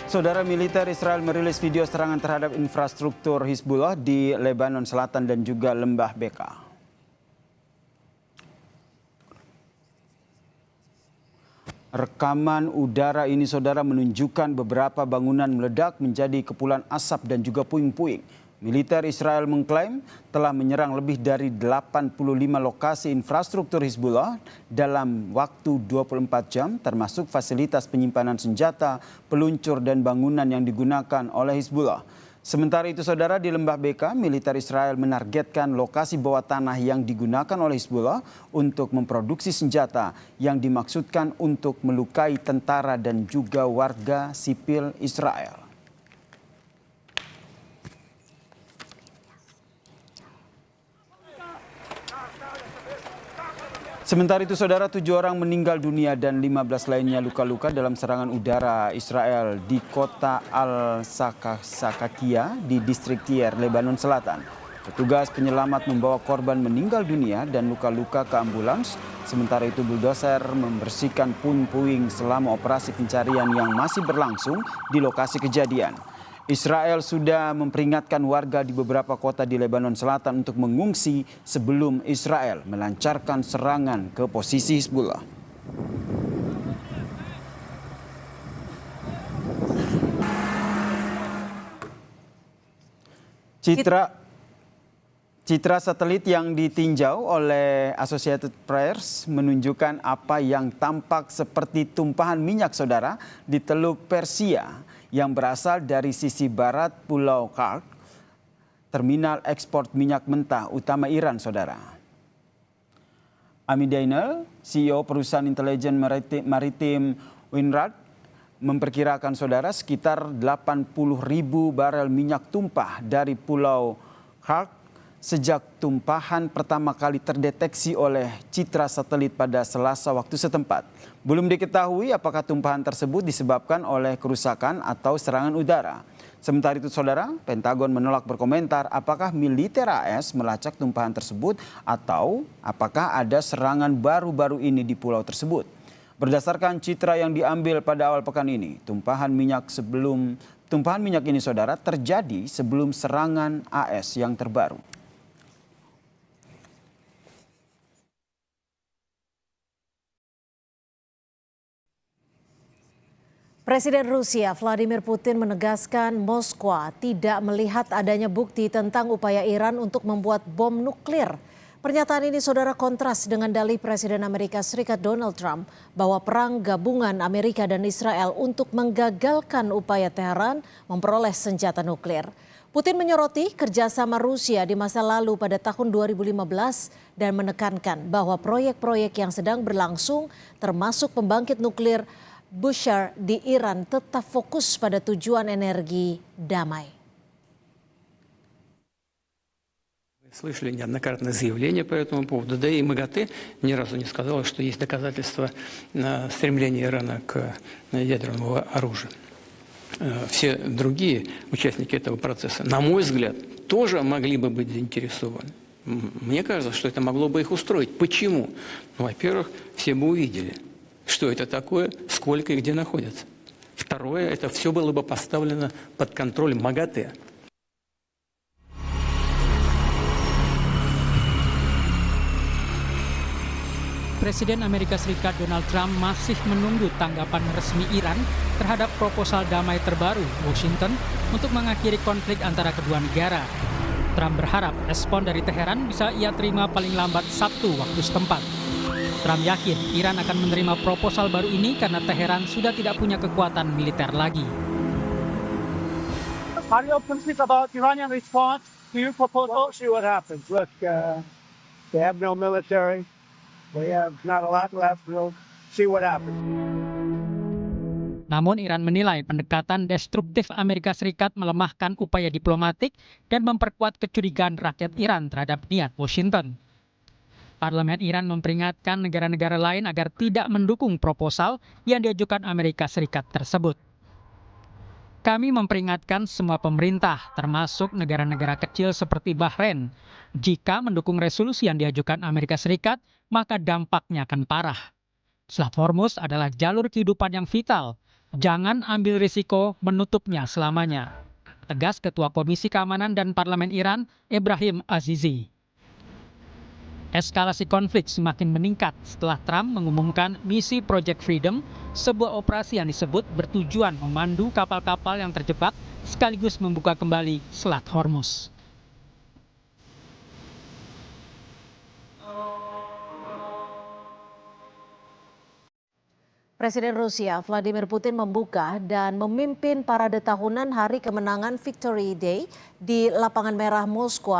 Saudara, militer Israel merilis video serangan terhadap infrastruktur Hizbullah di Lebanon Selatan dan juga Lembah Beka. Rekaman udara ini, saudara, menunjukkan beberapa bangunan meledak menjadi kepulan asap dan juga puing-puing. Militer Israel mengklaim telah menyerang lebih dari 85 lokasi infrastruktur Hizbullah dalam waktu 24 jam, termasuk fasilitas penyimpanan senjata, peluncur dan bangunan yang digunakan oleh Hizbullah. Sementara itu, saudara, di Lembah Beka, militer Israel menargetkan lokasi bawah tanah yang digunakan oleh Hizbullah untuk memproduksi senjata yang dimaksudkan untuk melukai tentara dan juga warga sipil Israel. Sementara itu, saudara, 7 orang meninggal dunia dan 15 lainnya luka-luka dalam serangan udara Israel di kota Al-Sakakia di distrik Tyre, Lebanon Selatan. Petugas penyelamat membawa korban meninggal dunia dan luka-luka ke ambulans. Sementara itu, buldoser membersihkan puing-puing selama operasi pencarian yang masih berlangsung di lokasi kejadian. Israel sudah memperingatkan warga di beberapa kota di Lebanon Selatan untuk mengungsi sebelum Israel melancarkan serangan ke posisi Hizbullah. Citra satelit yang ditinjau oleh Associated Press menunjukkan apa yang tampak seperti tumpahan minyak, saudara, di Teluk Persia yang berasal dari sisi barat Pulau Kark, terminal ekspor minyak mentah utama Iran, saudara. Ami Daniel, CEO perusahaan intelijen maritim Winrad, memperkirakan, saudara, sekitar 80.000 barel minyak tumpah dari Pulau Kark sejak tumpahan pertama kali terdeteksi oleh citra satelit pada Selasa waktu setempat. Belum diketahui apakah tumpahan tersebut disebabkan oleh kerusakan atau serangan udara. Sementara itu, saudara, Pentagon menolak berkomentar apakah militer AS melacak tumpahan tersebut atau apakah ada serangan baru-baru ini di pulau tersebut. Berdasarkan citra yang diambil pada awal pekan ini, tumpahan minyak ini, saudara, terjadi sebelum serangan AS yang terbaru. Presiden Rusia Vladimir Putin menegaskan Moskwa tidak melihat adanya bukti tentang upaya Iran untuk membuat bom nuklir. Pernyataan ini, saudara, kontras dengan dalih Presiden Amerika Serikat Donald Trump bahwa perang gabungan Amerika dan Israel untuk menggagalkan upaya Teheran memperoleh senjata nuklir. Putin menyoroti kerjasama Rusia di masa lalu pada tahun 2015 dan menekankan bahwa proyek-proyek yang sedang berlangsung termasuk pembangkit nuklir Bushehr di Iran tetap fokus pada tujuan energi damai. Слышали неоднократное заявление по этому поводу, да и МАГАТЭ ни разу не сказала, что есть доказательства стремления Ирана к ядерному оружию. Все другие участники этого процесса, на мой взгляд, тоже могли бы быть заинтересованы. Мне кажется, что это могло бы их устроить. Почему? Ну, во-первых, все бы увидели, что это такое, сколько и где находится. Второе, это все было бы поставлено под контроль МАГАТЭ. Presiden Amerika Serikat Donald Trump masih menunggu tanggapan resmi Iran terhadap proposal damai terbaru Washington untuk mengakhiri konflik antara kedua negara. Trump berharap respon dari Teheran bisa ia terima paling lambat Sabtu waktu setempat. Trump yakin Iran akan menerima proposal baru ini karena Teheran sudah tidak punya kekuatan militer lagi. Are you optimistic about Iranian response to your proposal? See what happens. Look, they have no military. We have not a lot left. We'll see what happens. Namun Iran menilai pendekatan destruktif Amerika Serikat melemahkan upaya diplomatik dan memperkuat kecurigaan rakyat Iran terhadap niat Washington. Parlemen Iran memperingatkan negara-negara lain agar tidak mendukung proposal yang diajukan Amerika Serikat tersebut. Kami memperingatkan semua pemerintah, termasuk negara-negara kecil seperti Bahrain. Jika mendukung resolusi yang diajukan Amerika Serikat, maka dampaknya akan parah. Selat Hormuz adalah jalur kehidupan yang vital. Jangan ambil risiko menutupnya selamanya, tegas Ketua Komisi Keamanan dan Parlemen Iran, Ebrahim Azizi. Eskalasi konflik semakin meningkat setelah Trump mengumumkan misi Project Freedom, sebuah operasi yang disebut bertujuan memandu kapal-kapal yang terjebak sekaligus membuka kembali Selat Hormuz. Presiden Rusia Vladimir Putin membuka dan memimpin parade tahunan Hari Kemenangan Victory Day di Lapangan Merah Moskwa.